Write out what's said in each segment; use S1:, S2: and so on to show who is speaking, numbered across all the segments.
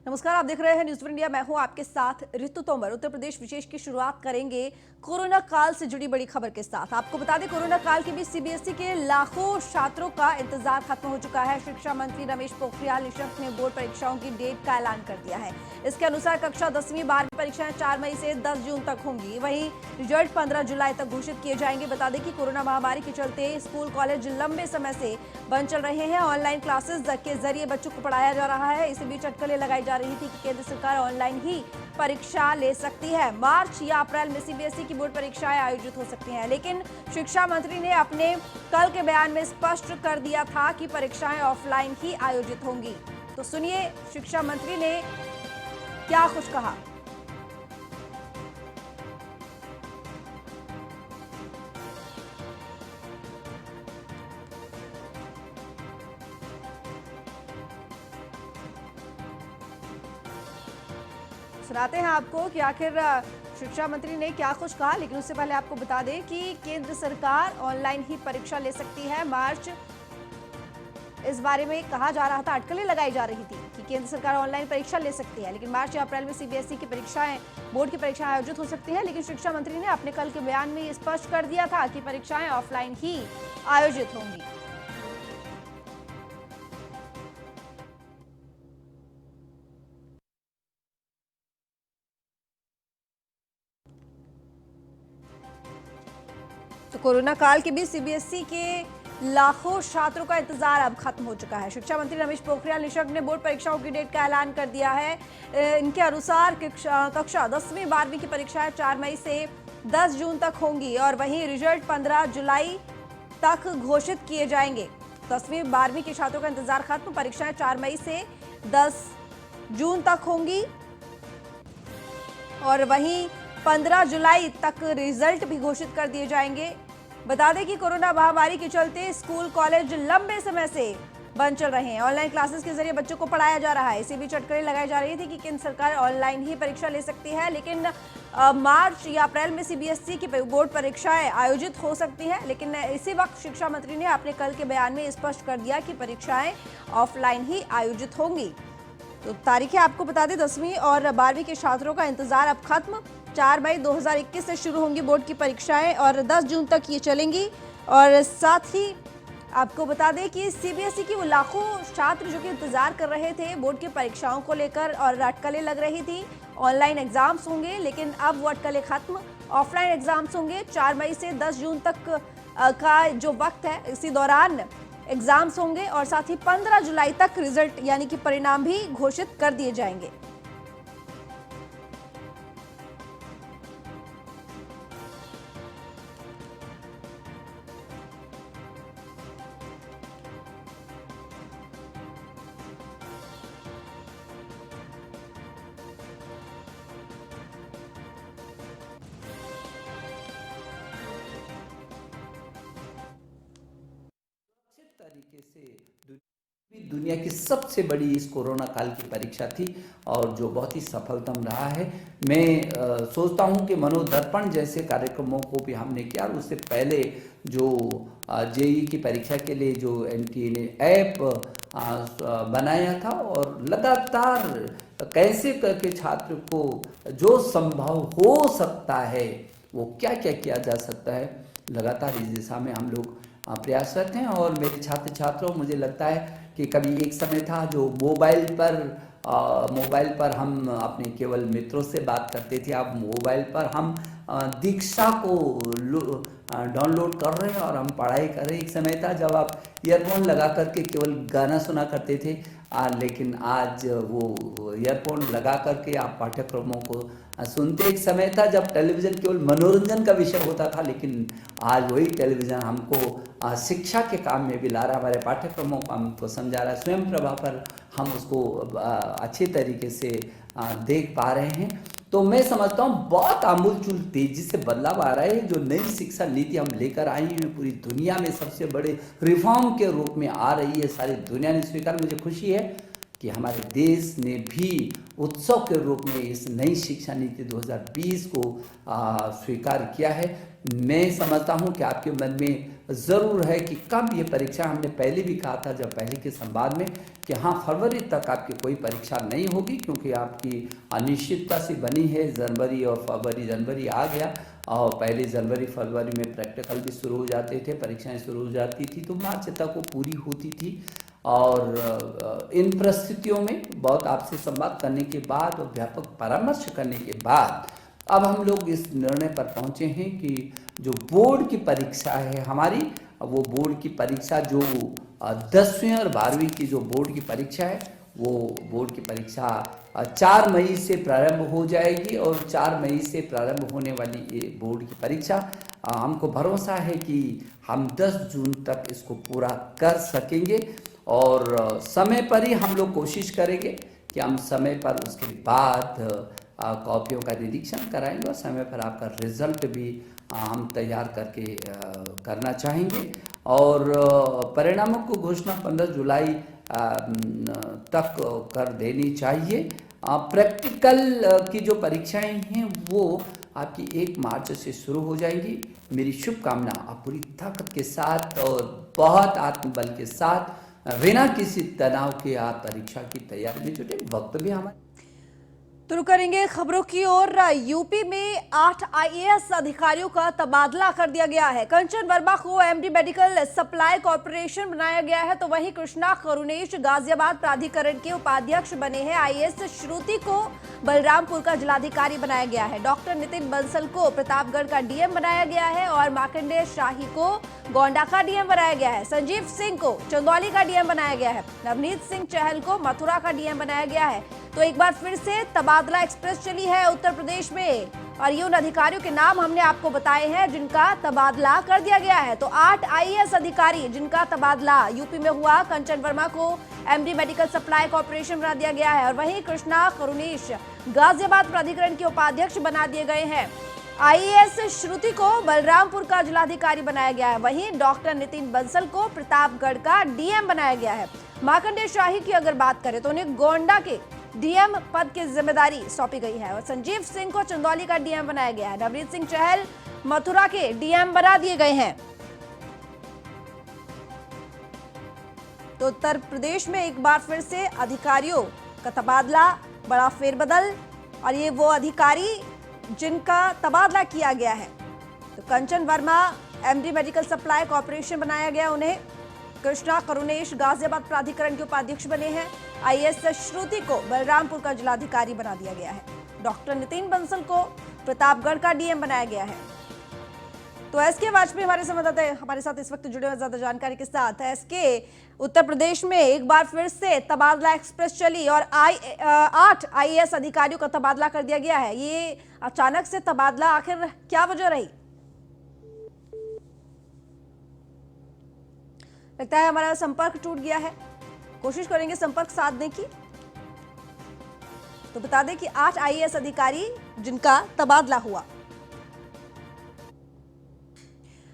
S1: नमस्कार, आप देख रहे हैं न्यूज़ वन इंडिया। मैं हूं आपके साथ ऋतु तोमर। उत्तर प्रदेश विशेष की शुरुआत करेंगे कोरोना काल से जुड़ी बड़ी खबर के साथ। आपको बता दें, कोरोना काल के बीच सीबीएसई के लाखों छात्रों का इंतजार खत्म हो चुका है। शिक्षा मंत्री रमेश पोखरियाल निशंक ने बोर्ड परीक्षाओं की डेट का ऐलान कर दिया है। इसके अनुसार कक्षा 10वीं 12वीं परीक्षाएं 4 मई से 10 जून तक होंगी। वहीं रिजल्ट 15 जुलाई तक घोषित किए जाएंगे। बता दें कि कोरोना महामारी के चलते स्कूल कॉलेज लंबे समय से बंद चल रहे हैं। ऑनलाइन क्लासेस के जरिए बच्चों को पढ़ाया जा रहा है। इसी बीच अटकलें लगाई जा रही थी कि केंद्र सरकार ऑनलाइन ही परीक्षा ले सकती है। मार्च या अप्रैल में सीबीएसई की बोर्ड परीक्षाएं आयोजित हो सकती हैं, लेकिन शिक्षा मंत्री ने अपने कल के बयान में स्पष्ट कर दिया था कि परीक्षाएं ऑफलाइन ही आयोजित होंगी। तो सुनिए शिक्षा मंत्री ने क्या कुछ कहा। सुनाते हैं आपको कि आखिर शिक्षा मंत्री ने क्या कुछ कहा, लेकिन उससे पहले आपको बता दें कि केंद्र सरकार ऑनलाइन ही परीक्षा ले सकती है। मार्च इस बारे में कहा जा रहा था, अटकलें लगाई जा रही थी कि केंद्र सरकार ऑनलाइन परीक्षा ले सकती है, लेकिन मार्च या अप्रैल में सीबीएसई की परीक्षाएं बोर्ड की परीक्षाएं आयोजित हो सकती हैं। लेकिन शिक्षा मंत्री ने अपने कल के बयान में स्पष्ट कर दिया था कि परीक्षाएं ऑफलाइन ही आयोजित होंगी। तो कोरोना काल के बीच सीबीएसई के लाखों छात्रों का इंतजार अब खत्म हो चुका है। शिक्षा मंत्री रमेश पोखरियाल निशंक ने बोर्ड परीक्षाओं की डेट का ऐलान कर दिया है। इनके अनुसार कक्षा 10वीं 12वीं की परीक्षाएं 4 मई से 10 जून तक होंगी और वहीं रिजल्ट 15 जुलाई तक घोषित किए जाएंगे। 10वीं 12वीं के छात्रों का इंतजार खत्म। परीक्षाएं 4 मई से 10 जून तक होंगी और वहीं 15 जुलाई तक रिजल्ट भी घोषित कर दिए जाएंगे। बता दें कि कोरोना महामारी के चलते स्कूल कॉलेज लंबे समय से बंद चल रहे हैं। ऑनलाइन क्लासेस के जरिए बच्चों को पढ़ाया जा रहा है। इसी बीच अटकलें लगाई जा रही थी कि केंद्र सरकार ऑनलाइन ही परीक्षा ले सकती है, लेकिन मार्च या अप्रैल में सीबीएसई की बोर्ड परीक्षाएं आयोजित हो सकती हैं। लेकिन इसी वक्त शिक्षा मंत्री ने अपने कल के बयान में स्पष्ट कर दिया कि परीक्षाएं ऑफलाइन ही आयोजित होंगी। तो तारीखें आपको बता दें, 10वीं और 12वीं के छात्रों का इंतजार अब खत्म। 4 मई 2021 से शुरू होंगी बोर्ड की परीक्षाएं और 10 जून तक ये चलेंगी। और साथ ही आपको बता दें कि सीबीएसई की वो लाखों छात्र जो कि इंतजार कर रहे थे बोर्ड की परीक्षाओं को लेकर और अटकलें लग रही थी, ऑनलाइन एग्जाम्स होंगे, लेकिन अब वो अटकलें खत्म। ऑफलाइन एग्जाम्स होंगे 4 मई से 10 जून तक का जो वक्त है, इसी दौरान एग्जाम्स होंगे और साथ ही 15 जुलाई तक रिजल्ट यानी कि परिणाम भी घोषित कर दिए जाएंगे।
S2: तरीके से दुनिया की सबसे बड़ी इस कोरोना काल की परीक्षा थी और जो बहुत ही सफलतम रहा है। मैं सोचता हूं कि मनोदर्पण जैसे कार्यक्रमों को भी हमने किया और उससे पहले जो जेईई की परीक्षा के लिए जो एनटीए ने ऐप बनाया था और लगातार कैसे करके छात्र को जो संभव हो सकता है वो क्या क्या किया जा सकता है, लगातार इस दिशा में हम लोग प्रयासरत हैं। और मेरे छात्र छात्रों, मुझे लगता है कि कभी एक समय था जो मोबाइल पर हम अपने केवल मित्रों से बात करते थे, अब मोबाइल पर हम दीक्षा को डाउनलोड कर रहे हैं और हम पढ़ाई कर रहे हैं। एक समय था जब आप ईयरफोन लगा करके केवल गाना सुना करते थे, लेकिन आज वो ईयरफोन लगा करके आप पाठ्यक्रमों को सुनते। एक समय था जब टेलीविज़न केवल मनोरंजन का विषय होता था, लेकिन आज वही टेलीविज़न हमको शिक्षा के काम में भी ला रहा है, हमारे पाठ्यक्रमों को हमको समझा रहा है। स्वयं प्रभा पर हम उसको अच्छे तरीके से देख पा रहे हैं। तो मैं समझता हूँ बहुत आमूलचूल तेजी से बदलाव आ रहा है। जो नई शिक्षा नीति हम लेकर आई हैं, पूरी दुनिया में सबसे बड़े रिफॉर्म के रूप में आ रही है, सारी दुनिया ने स्वीकार। मुझे खुशी है कि हमारे देश ने भी उत्सव के रूप में इस नई शिक्षा नीति 2020 को स्वीकार किया है। मैं समझता हूं कि आपके मन में ज़रूर है कि कब ये परीक्षा, हमने पहले भी कहा था जब पहले के संवाद में कि हाँ फरवरी तक आपकी कोई परीक्षा नहीं होगी, क्योंकि आपकी अनिश्चितता सी बनी है। जनवरी और फरवरी, जनवरी आ गया और पहले जनवरी फरवरी में प्रैक्टिकल भी शुरू हो जाते थे, परीक्षाएं शुरू हो जाती थी, तो मार्च तक वो पूरी होती थी। और इन परिस्थितियों में बहुत आपसे संवाद करने के बाद और व्यापक परामर्श करने के बाद अब हम लोग इस निर्णय पर पहुंचे हैं कि जो बोर्ड की परीक्षा है हमारी, वो बोर्ड की परीक्षा जो 10वीं और 12वीं की जो बोर्ड की परीक्षा है, वो बोर्ड की परीक्षा 4 मई से प्रारंभ हो जाएगी। और 4 मई से प्रारंभ होने वाली ये बोर्ड की परीक्षा हमको भरोसा है कि हम 10 जून तक इसको पूरा कर सकेंगे। और समय पर ही हम लोग कोशिश करेंगे कि हम समय पर उसके बाद कॉपियों का निरीक्षण कराएंगे और समय पर आपका रिजल्ट भी हम तैयार करके करना चाहेंगे। और परिणामों को घोषणा 15 जुलाई तक कर देनी चाहिए। प्रैक्टिकल की जो परीक्षाएं हैं वो आपकी 1 मार्च से शुरू हो जाएंगी। मेरी शुभकामना, आप पूरी ताकत के साथ और बहुत आत्मबल के साथ बिना किसी तनाव के आप परीक्षा की तैयारी में जुटे। वक्त भी हमारे
S1: तो रुक करेंगे खबरों की ओर। यूपी में 8 आईएएस अधिकारियों का तबादला कर दिया गया है। कंचन वर्मा को एमडी मेडिकल सप्लाई कॉर्पोरेशन बनाया गया है, तो वहीं कृष्णा करुणेश गाजियाबाद प्राधिकरण के उपाध्यक्ष बने हैं। आईएएस श्रुति को बलरामपुर का जिलाधिकारी बनाया गया है। डॉक्टर नितिन बंसल को प्रतापगढ़ का डीएम बनाया गया है और मार्कंडेय शाही को गोंडा का डीएम बनाया गया है। संजीव सिंह को चंदौली का डीएम बनाया गया है। नवनीत सिंह चहल को मथुरा का डीएम बनाया गया है। तो एक बार फिर से तबादला एक्सप्रेस चली है उत्तर प्रदेश में, और ये उन अधिकारियों के नाम हमने आपको बताए हैं जिनका तबादला कर दिया गया है। तो 8 आईएएस अधिकारी जिनका तबादला यूपी में हुआ। कंचन वर्मा को एमडी मेडिकल सप्लाई कॉर्पोरेशन बना दिया गया है और वहीं कृष्णा करुणेश गाजियाबाद प्राधिकरण के उपाध्यक्ष बना दिए गए हैं। आईएएस श्रुति को बलरामपुर का जिलाधिकारी बनाया गया है। वहीं डॉक्टर नितिन बंसल को प्रतापगढ़ का डीएम बनाया गया है। मार्कंडेय शाही की अगर बात करें तो उन्हें गोंडा के डीएम पद की जिम्मेदारी सौंपी गई है और संजीव सिंह को चंदौली का डीएम बनाया गया है। नवनीत सिंह चहल मथुरा के डीएम बना दिए गए हैं। तो उत्तर प्रदेश में एक बार फिर से अधिकारियों का तबादला, बड़ा फेरबदल, और ये वो अधिकारी जिनका तबादला किया गया है। तो Kanchan Verma MD medical supply corporation बनाया गया, उन्हें कृष्णा करुणेश गाजियाबाद प्राधिकरण के उपाध्यक्ष बने हैं। आईएएस श्रुति को बलरामपुर का जिलाधिकारी बना दिया गया है। डॉक्टर नितिन बंसल को प्रतापगढ़ का डीएम बनाया गया है। तो एसके वाजपेयी हमारे संवाददाता हमारे साथ इस वक्त जुड़े हुए ज्यादा जानकारी के साथ। एसके, उत्तर प्रदेश में एक बार फिर से तबादला एक्सप्रेस चली और 8 आईएएस अधिकारियों का तबादला कर दिया गया है। ये अचानक से तबादला, आखिर क्या वजह रही? लगता है हमारा संपर्क टूट गया है, कोशिश करेंगे संपर्क साधने की। तो बता दें कि 8 आईएएस अधिकारी जिनका तबादला हुआ।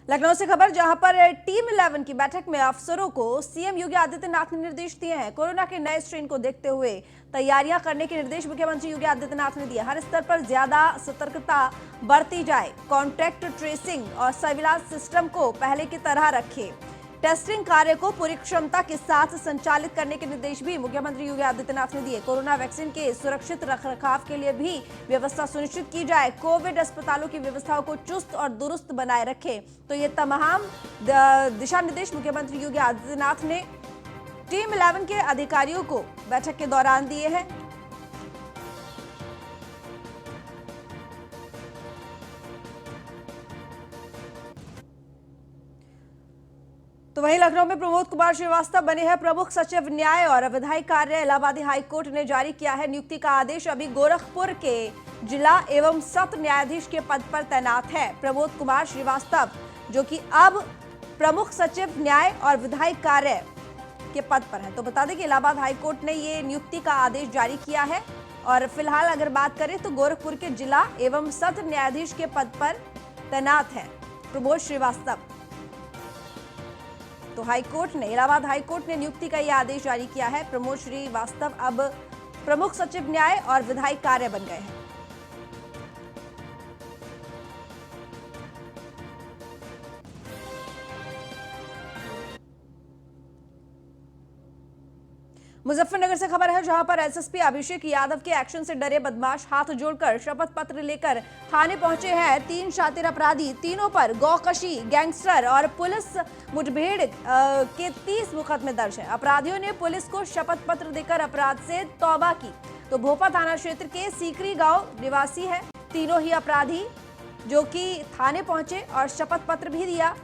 S1: लखनऊ से खबर, जहां पर टीम 11 की बैठक में अफसरों को सीएम योगी आदित्यनाथ ने निर्देश दिए हैं। कोरोना के नए स्ट्रेन को देखते हुए तैयारियां करने के निर्देश मुख्यमंत्री योगी आदित्यनाथ ने दिए। हर स्तर पर ज्यादा सतर्कता बरती जाए। कॉन्टैक्ट ट्रेसिंग और सर्विलांस सिस्टम को पहले की तरह रखें। टेस्टिंग कार्य को पूरी क्षमता के साथ संचालित करने के निर्देश भी मुख्यमंत्री योगी आदित्यनाथ ने दिए। कोरोना वैक्सीन के सुरक्षित रखरखाव के लिए भी व्यवस्था सुनिश्चित की जाए। कोविड अस्पतालों की व्यवस्थाओं को चुस्त और दुरुस्त बनाए रखें। तो ये तमाम दिशा निर्देश मुख्यमंत्री योगी आदित्यनाथ ने टीम 11 के अधिकारियों को बैठक के दौरान दिए हैं। तो वहीं लखनऊ में प्रमोद कुमार श्रीवास्तव बने हैं प्रमुख सचिव न्याय और विधायी कार्य। इलाहाबादी हाईकोर्ट ने जारी किया है नियुक्ति का आदेश। अभी गोरखपुर के जिला एवं सत्र न्यायाधीश के पद पर तैनात है प्रमोद कुमार श्रीवास्तव, जो कि अब प्रमुख सचिव न्याय और विधायी कार्य के पद पर है। तो बता दें कि इलाहाबाद हाईकोर्ट ने ये नियुक्ति का आदेश जारी किया है और फिलहाल अगर बात करें तो गोरखपुर के जिला एवं सत्र न्यायाधीश के पद पर तैनात है प्रमोद श्रीवास्तव। तो हाईकोर्ट ने, इलाहाबाद हाईकोर्ट ने नियुक्ति का यह आदेश जारी किया है। प्रमोद श्रीवास्तव अब प्रमुख सचिव न्याय और विधायी कार्य बन गए हैं। मुजफ्फरनगर से खबर है, जहां पर एसएसपी अभिषेक यादव के एक्शन से डरे बदमाश हाथ जोड़कर शपथ पत्र लेकर थाने पहुंचे हैं। 3 शातिर अपराधी, तीनों पर गौकशी, गैंगस्टर और पुलिस मुठभेड़ के 30 मुकदमे दर्ज है। अपराधियों ने पुलिस को शपथ पत्र देकर अपराध से तौबा की। तो भोपा थाना क्षेत्र के सीकरी गांव निवासी है तीनों ही अपराधी, जो कि थाने पहुंचे और शपथ पत्र भी दिया।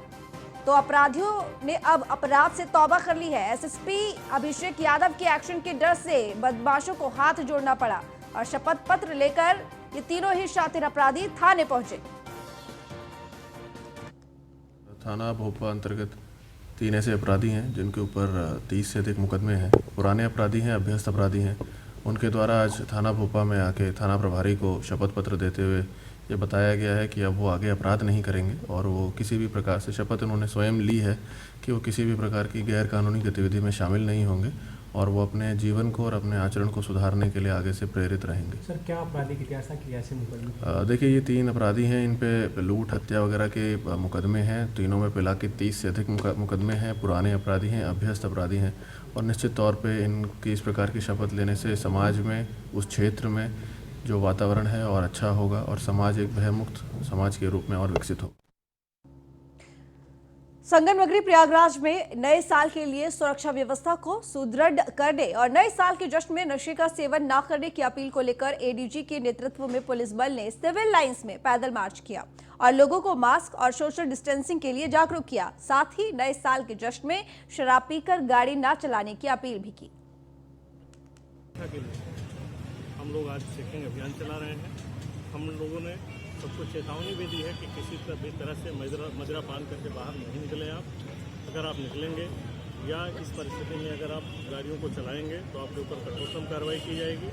S1: तो अपराधियों ने अब अपराध से तौबा कर ली है। एसएसपी अभिषेक यादव के एक्शन के डर से बदमाशों को हाथ जोड़ना पड़ा और शपथ पत्र लेकर ये तीनों ही शातिर अपराधी थाने पहुंचे।
S3: थाना भोपा अंतर्गत 3 ऐसे अपराधी हैं जिनके ऊपर 30 से अधिक मुकदमे हैं। पुराने अपराधी हैं, अभ्यस्त अपराधी हैं। उनके द्वारा आज थाना भोपा में आके थाना प्रभारी को शपथ पत्र देते हुए ये बताया गया है कि अब वो आगे अपराध नहीं करेंगे और वो किसी भी प्रकार से शपथ उन्होंने स्वयं ली है कि वो किसी भी प्रकार की गैर कानूनी गतिविधि में शामिल नहीं होंगे और वो अपने जीवन को और अपने आचरण को सुधारने के लिए आगे से प्रेरित रहेंगे।
S4: सर, क्या आपराधिक इतिहास की ऐसे मुकदमे?
S3: देखिए, ये 3 अपराधी हैं, इन पे लूट, हत्या वगैरह के मुकदमे हैं। तीनों में पिला के 30 से अधिक मुकदमे हैं। पुराने अपराधी हैं, अभ्यस्त अपराधी हैं और निश्चित तौर पे इनकी इस प्रकार की शपथ लेने से समाज में, उस क्षेत्र में जो वातावरण है और अच्छा होगा और समाज एक भयमुक्त समाज के रूप में और विकसित होगा।
S1: संगम नगरी प्रयागराज में नए साल के लिए सुरक्षा व्यवस्था को सुदृढ़ करने और नए साल के जश्न में नशे का सेवन न करने की अपील को लेकर एडीजी के नेतृत्व में पुलिस बल ने सिविल लाइंस में पैदल मार्च किया और लोगों को मास्क और सोशल डिस्टेंसिंग के लिए जागरूक किया। साथ ही नए साल के जश्न में शराब पीकर गाड़ी न चलाने की अपील भी की।
S5: हम लोग आज चेकिंग अभियान चला रहे हैं। हम लोगों ने सबको चेतावनी भी दी है कि किसी भी तरह से मदिरा पान करके बाहर नहीं निकलें। आप अगर आप निकलेंगे या इस परिस्थिति में अगर आप गाड़ियों को चलाएंगे तो आपके ऊपर कठोरतम कार्रवाई की जाएगी।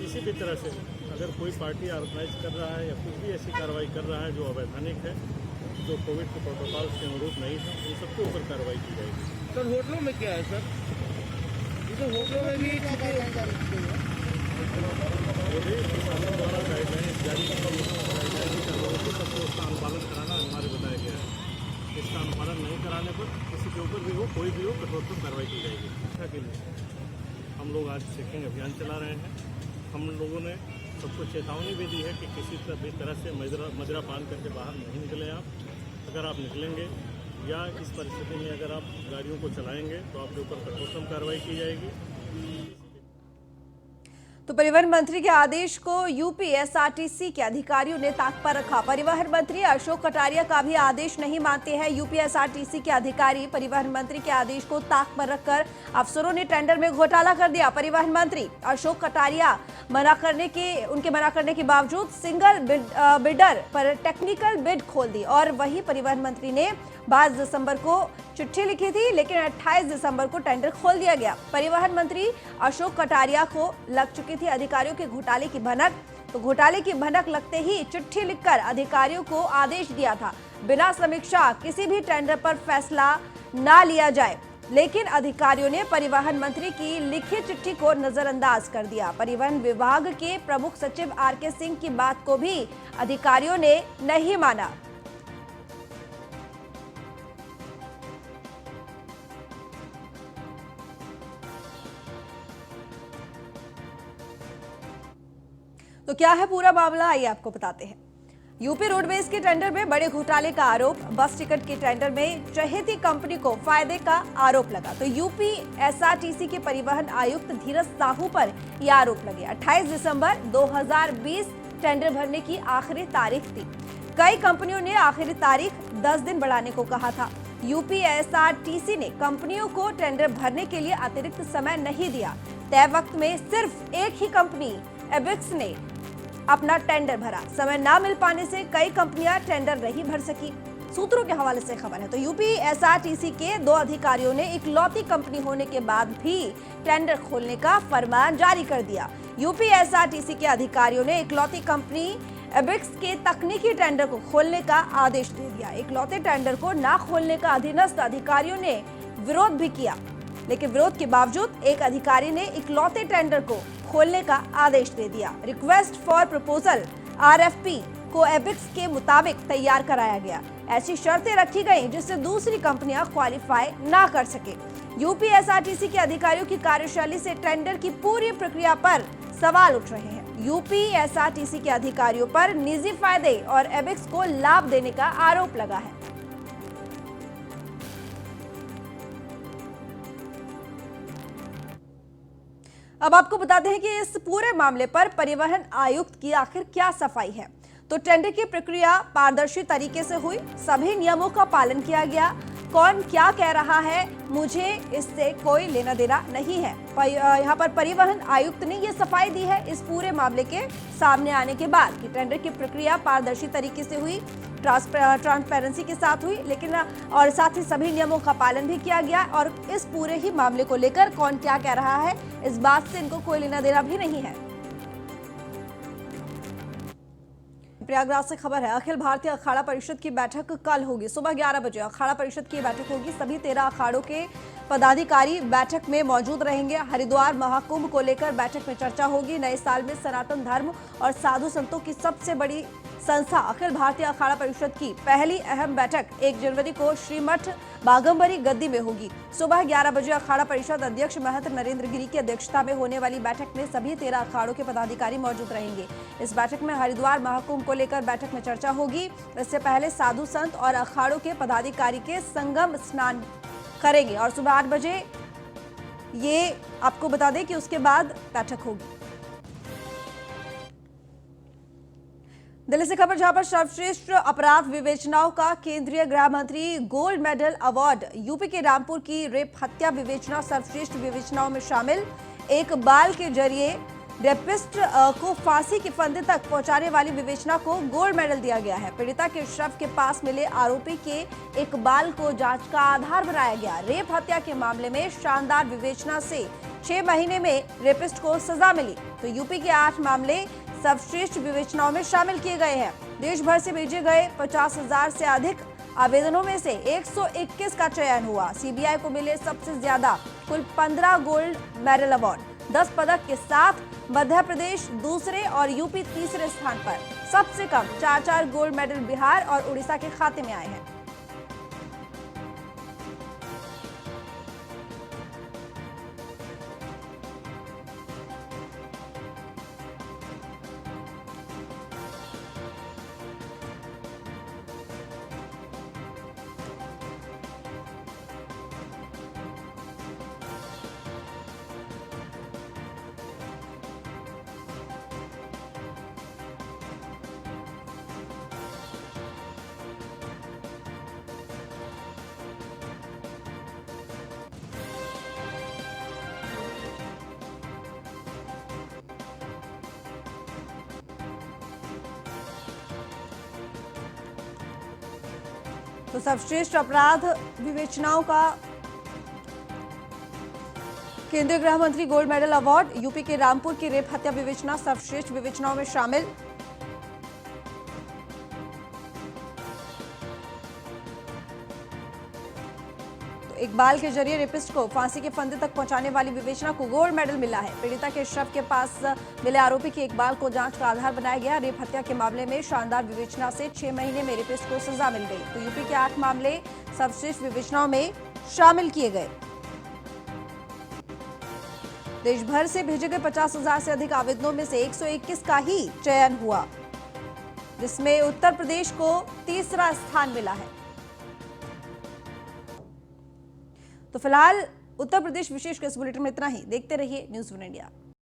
S5: किसी भी तरह से अगर कोई पार्टी ऑर्गेनाइज कर रहा है या कुछ भी ऐसी कार्रवाई कर रहा है जो अवैधानिक है, जो कोविड के प्रोटोकॉल के अनुरूप नहीं है, उन सबके ऊपर कार्रवाई की जाएगी।
S6: सर, होटलों में क्या है सर? होटलों में भी
S5: द्वारा गाइडलाइंस जारी सबको उसका अनुपालन कराना हमारे बताया गया है। इसका अनुपालन नहीं कराने पर किसी के ऊपर भी हो, कोई भी हो, कठोरतम कार्रवाई की जाएगी। शिक्षा के लिए हम लोग आज चेकिंग अभियान चला रहे हैं। हम लोगों ने सबको चेतावनी भी दी है कि किसी भी तरह से मदिरा पान करके बाहर नहीं निकलें। आप अगर आप निकलेंगे या इस परिस्थिति में अगर आप गाड़ियों को चलाएंगे तो आपके ऊपर कठोरतम कार्रवाई की जाएगी।
S1: तो परिवहन मंत्री के आदेश को यूपी एसआरटीसी के अधिकारियों ने ताक पर रखा। परिवहन मंत्री अशोक कटारिया का भी आदेश नहीं मानते हैं यूपी एसआरटीसी के अधिकारी। परिवहन मंत्री के आदेश को ताक पर रखकर अफसरों ने टेंडर में घोटाला कर दिया। परिवहन मंत्री अशोक कटारिया उनके मना करने के बावजूद सिंगल बिडर पर टेक्निकल बिड खोल दी और वही परिवहन मंत्री ने 22 दिसंबर को चिट्ठी लिखी थी, लेकिन 28 दिसंबर को टेंडर खोल दिया गया। परिवहन मंत्री अशोक कटारिया को लग चुकी थी अधिकारियों के घोटाले की भनक। तो घोटाले की भनक लगते ही चिट्ठी लिखकर अधिकारियों को आदेश दिया था बिना समीक्षा किसी भी टेंडर पर फैसला ना लिया जाए, लेकिन अधिकारियों ने परिवहन मंत्री की लिखित चिट्ठी को नजरअंदाज कर दिया। परिवहन विभाग के प्रमुख सचिव आरके सिंह की बात को भी अधिकारियों ने नहीं माना। तो क्या है पूरा मामला, आइए आपको बताते हैं। यूपी रोडवेज के टेंडर में बड़े घोटाले का आरोप। बस टिकट के टेंडर में चहेती कंपनी को फायदे का आरोप लगा। तो यूपी एसआरटीसी के परिवहन आयुक्त धीरज साहू पर यह आरोप लगे। 28 दिसंबर 2020 टेंडर भरने की आखिरी तारीख थी। कई कंपनियों ने आखिरी तारीख 10 दिन बढ़ाने को कहा था। यूपी एसआरटीसी ने कंपनियों को टेंडर भरने के लिए अतिरिक्त समय नहीं दिया। तय वक्त में सिर्फ एक ही कंपनी एबिक्स ने अपना टेंडर भरा। समय ना मिल पाने से कई कंपनियां टेंडर नहीं भर सकी। सूत्रों के हवाले से खबर है। तो यूपी एसआरटीसी के 2 अधिकारियों ने इकलौती कंपनी होने के बाद भी टेंडर खोलने का फरमान जारी कर दिया। यूपी एसआरटीसी के अधिकारियों ने इकलौती कंपनी एबिक्स के तकनीकी टेंडर को खोलने का आदेश दे दिया। इकलौते टेंडर को ना खोलने का अधीनस्थ अधिकारियों ने विरोध भी किया, लेकिन विरोध के बावजूद एक अधिकारी ने इकलौते टेंडर को खोलने का आदेश दे दिया। रिक्वेस्ट फॉर प्रपोजल आरएफपी को एबिक्स के मुताबिक तैयार कराया गया। ऐसी शर्तें रखी गई जिससे दूसरी कंपनियां क्वालिफाई ना कर सके। यूपीएसआरटीसी के अधिकारियों की कार्यशैली से टेंडर की पूरी प्रक्रिया पर सवाल उठ रहे हैं। यूपीएसआरटीसी के अधिकारियों पर निजी फायदे और एबिक्स को लाभ देने का आरोप लगा है। अब आपको बताते हैं कि इस पूरे मामले पर परिवहन आयुक्त की आखिर क्या सफाई है। तो टेंडर की प्रक्रिया पारदर्शी तरीके से हुई, सभी नियमों का पालन किया गया। कौन क्या कह रहा है, मुझे इससे कोई लेना देना नहीं है। यहाँ पर परिवहन आयुक्त ने ये सफाई दी है इस पूरे मामले के सामने आने के बाद कि टेंडर की प्रक्रिया पारदर्शी तरीके से हुई, ट्रांसपेरेंसी के साथ हुई, लेकिन और साथ ही सभी नियमों का पालन भी किया गया। और इस पूरे ही मामले को लेकर कौन क्या कह रहा है, इस बात से इनको कोई लेना देना भी नहीं है। प्रयागराज से खबर है, अखिल भारतीय अखाड़ा परिषद की बैठक कल होगी। सुबह 11 बजे अखाड़ा परिषद की बैठक होगी। सभी 13 अखाड़ों के पदाधिकारी बैठक में मौजूद रहेंगे। हरिद्वार महाकुंभ को लेकर बैठक में चर्चा होगी। नए साल में सनातन धर्म और साधु संतों की सबसे बड़ी संस्था अखिल भारतीय अखाड़ा परिषद की पहली अहम बैठक 1 जनवरी को श्रीमठ बाघंबरी गद्दी में होगी। सुबह 11 बजे अखाड़ा परिषद अध्यक्ष महंत नरेंद्र गिरी की अध्यक्षता में होने वाली बैठक में सभी 13 अखाड़ों के पदाधिकारी मौजूद रहेंगे। इस बैठक में हरिद्वार महाकुंभ को लेकर बैठक में चर्चा होगी। इससे पहले साधु संत और अखाड़ों के पदाधिकारी के संगम स्नान करेंगे और सुबह 8 बजे ये आपको बता दें कि उसके बाद बैठक होगी। दिल्ली से खबर, जहां पर सर्वश्रेष्ठ अपराध विवेचनाओं का केंद्रीय गृह मंत्री गोल्ड मेडल अवार्ड यूपी के रामपुर की रेप हत्या विवेचना सर्वश्रेष्ठ विवेचनाओं में शामिल। एक बाल के जरिए रेपिस्ट को फांसी के फंदे तक पहुंचाने वाली विवेचना को गोल्ड मेडल दिया गया है। पीड़िता के शव के पास मिले आरोपी के एक बाल को जांच का आधार बनाया गया। रेप हत्या के मामले में शानदार विवेचना से 6 महीने में रेपिस्ट को सजा मिली। तो यूपी के 8 मामले सर्वश्रेष्ठ विवेचनाओं में शामिल किए गए हैं। देश भर से भेजे गए 50,000 से अधिक आवेदनों में से 121 का चयन हुआ। सीबीआई को मिले सबसे ज्यादा कुल 15 गोल्ड मेडल अवार्ड। 10 पदक के साथ मध्य प्रदेश दूसरे और यूपी तीसरे स्थान पर। सबसे कम 4 गोल्ड मेडल बिहार और उड़ीसा के खाते में आए हैं। तो सर्वश्रेष्ठ अपराध विवेचनाओं का केंद्रीय गृह मंत्री गोल्ड मेडल अवार्ड, यूपी के रामपुर की रेप हत्या विवेचना सर्वश्रेष्ठ विवेचनाओं में शामिल। तो एक बाल के जरिए रेपिस्ट को फांसी के फंदे तक पहुंचाने वाली विवेचना को गोल्ड मेडल मिला है। पीड़िता के शव के पास मिले आरोपी के एक बाल को जांच का आधार बनाया गया। रेप हत्या के मामले में शानदार विवेचना से 6 महीने में रेपिस्ट को सजा मिल गई। तो यूपी के 8 मामले सर्वश्रेष्ठ विवेचनाओं में शामिल किए गए। देश भर से भेजे गए 50,000 से अधिक आवेदनों में से 121 का ही चयन हुआ, जिसमें उत्तर प्रदेश को तीसरा स्थान मिला है। तो फिलहाल उत्तर प्रदेश विशेष के इस बुलेटिन में इतना ही। देखते रहिए न्यूज़ 1 इंडिया।